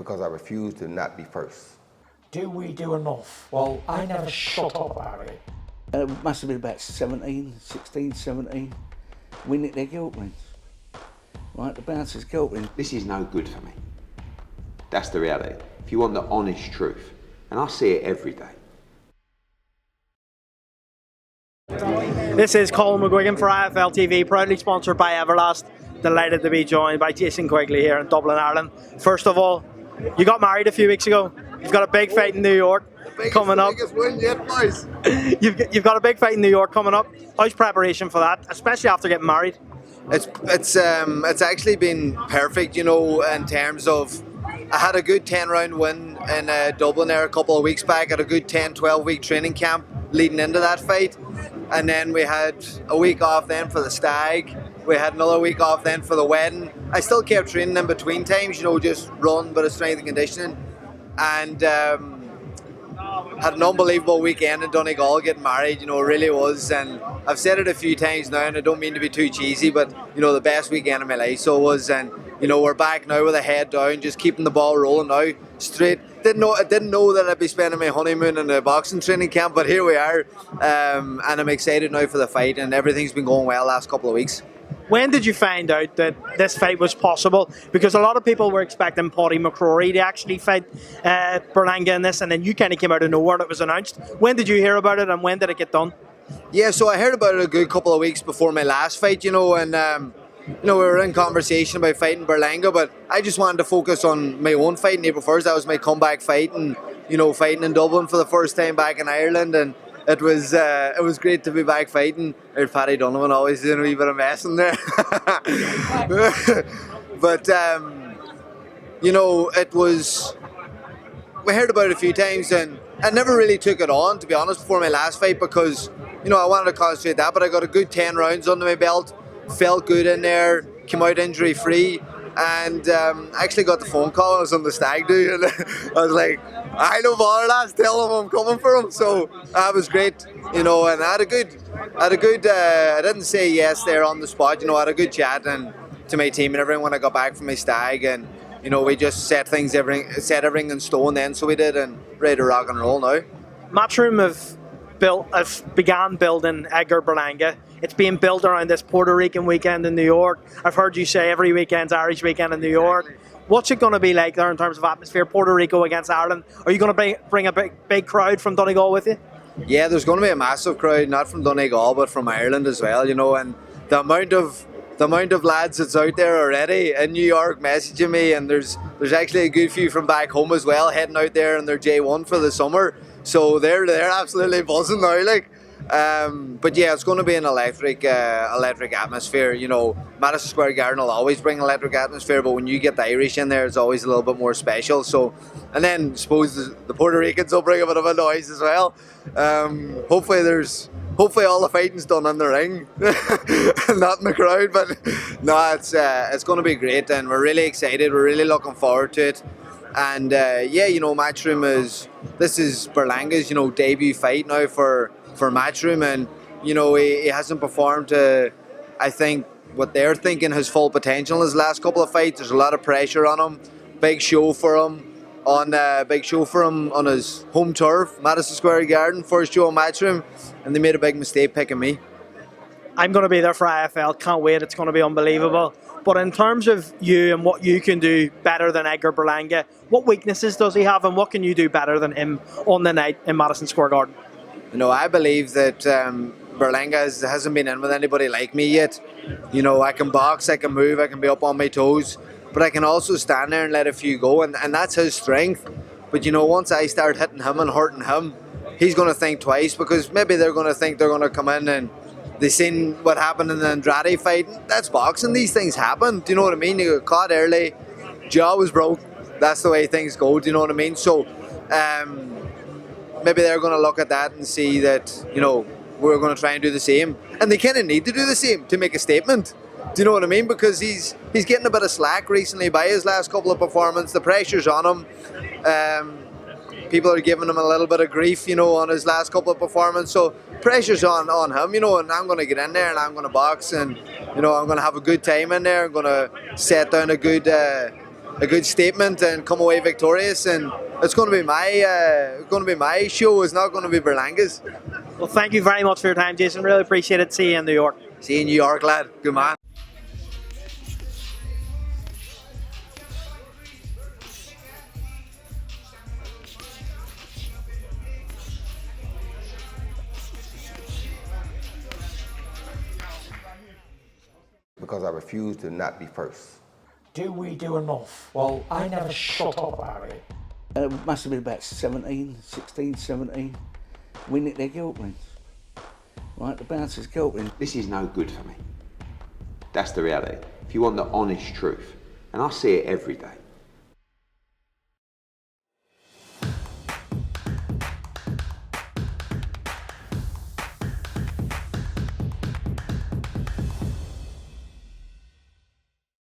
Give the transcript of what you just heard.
because I refuse to not be first. Do we do enough? Well, I never shut up about it. It must have been about 16, 17. We nicked their guilt rings. Right, the bouncers' guilt rings. This is no good for me. That's the reality. If you want the honest truth, and I see it every day. This is COLM McGuigan for IFL TV, proudly sponsored by Everlast. Delighted to be joined by Jason Quigley here in Dublin, Ireland. First of all, you got married a few weeks ago. You've got a big fight in New York coming up. Biggest win yet, boys. You've got a big fight in New York coming up. How's preparation for that, especially after getting married? It's actually been perfect, you know, in terms of I had a good 10-round win in Dublin there a couple of weeks back. Had a good 10-12 week training camp leading into that fight, and then we had a week off then for the stag. We had another week off then for the wedding. I still kept training in between times, you know, just run, bit of strength and conditioning, and had an unbelievable weekend in Donegal getting married, you know, it really was. And I've said it a few times now, and I don't mean to be too cheesy, but, you know, the best weekend of my life so was. And, you know, we're back now with a head down, just keeping the ball rolling now, straight. I didn't know that I'd be spending my honeymoon in a boxing training camp, but here we are. And I'm excited now for the fight, and everything's been going well the last couple of weeks. When did you find out that this fight was possible? Because a lot of people were expecting Paddy McCrory to actually fight Berlanga in this, and then you kind of came out of nowhere and it was announced. When did you hear about it, and when did it get done? Yeah, so I heard about it a good couple of weeks before my last fight, you know, and you know, we were in conversation about fighting Berlanga, but I just wanted to focus on my own fight in April 1st. That was my comeback fight, and, you know, fighting in Dublin for the first time back in Ireland, and it was great to be back fighting. There's Paddy Donovan always doing a wee bit of messing there. But, you know, we heard about it a few times, and I never really took it on, to be honest, before my last fight, because, you know, I wanted to concentrate that, but I got a good 10 rounds under my belt, felt good in there, came out injury free, and actually got the phone call. I was on the stag do, and I was like, I know bother, lads, tell him I'm coming for him. So that was great, you know, and I didn't say yes there on the spot, you know, I had a good chat and to my team and everything when I got back from my stag, and, you know, we just set everything in stone then, so we did, and ready to rock and roll now. Matchroom have began building Edgar Berlanga. It's being built around this Puerto Rican weekend in New York. I've heard you say every weekend's Irish weekend in New York. What's it going to be like there in terms of atmosphere, Puerto Rico against Ireland? Are you going to bring a big crowd from Donegal with you? Yeah, there's going to be a massive crowd, not from Donegal, but from Ireland as well, you know, and the amount of lads that's out there already in New York messaging me, and there's actually a good few from back home as well heading out there in their J1 for the summer. So they're absolutely buzzing now, like. But yeah, it's going to be an electric atmosphere. You know, Madison Square Garden will always bring electric atmosphere, but when you get the Irish in there, it's always a little bit more special. So, and then I suppose the Puerto Ricans will bring a bit of a noise as well. Hopefully all the fighting's done in the ring, not in the crowd. But no, it's going to be great, and we're really excited. We're really looking forward to it. And yeah, you know, Matchroom this is Berlanga's, you know, debut fight now for Matchroom, and, you know, he hasn't performed to, I think, what they're thinking his full potential in his last couple of fights. There's a lot of pressure on him. Big show for him on his home turf, Madison Square Garden, first show on Matchroom, and they made a big mistake picking me. I'm going to be there for IFL. Can't wait. It's going to be unbelievable. But in terms of you and what you can do better than Edgar Berlanga, what weaknesses does he have, and what can you do better than him on the night in Madison Square Garden? You know, I believe that Berlanga hasn't been in with anybody like me yet. You know, I can box, I can move, I can be up on my toes, but I can also stand there and let a few go, and that's his strength. But, you know, once I start hitting him and hurting him, he's going to think twice, because maybe they're going to think they're going to come in and they seen what happened in the Andrade fight. That's boxing. These things happen. Do you know what I mean? You got caught early, jaw was broke. That's the way things go. Do you know what I mean? So, maybe they're going to look at that and see that, you know, we're going to try and do the same. And they kind of need to do the same to make a statement. Do you know what I mean? Because he's getting a bit of slack recently by his last couple of performances. The pressure's on him. People are giving him a little bit of grief, you know, on his last couple of performances. So pressure's on him, you know, and I'm going to get in there and I'm going to box, and, you know, I'm going to have a good time in there. I'm going to set down a good a good statement and come away victorious. And it's going to be my show. It's not going to be Berlanga's. Well, thank you very much for your time, Jason. Really appreciate it. See you in New York. See you in New York, lad. Good man. Because I refuse to not be first. Do we do enough? Well, I never shut up about it. It must have been about 16, 17. We nicked their guilt rings. Right, the bouncer's guilt ring. This is no good for me. That's the reality. If you want the honest truth, and I see it every day,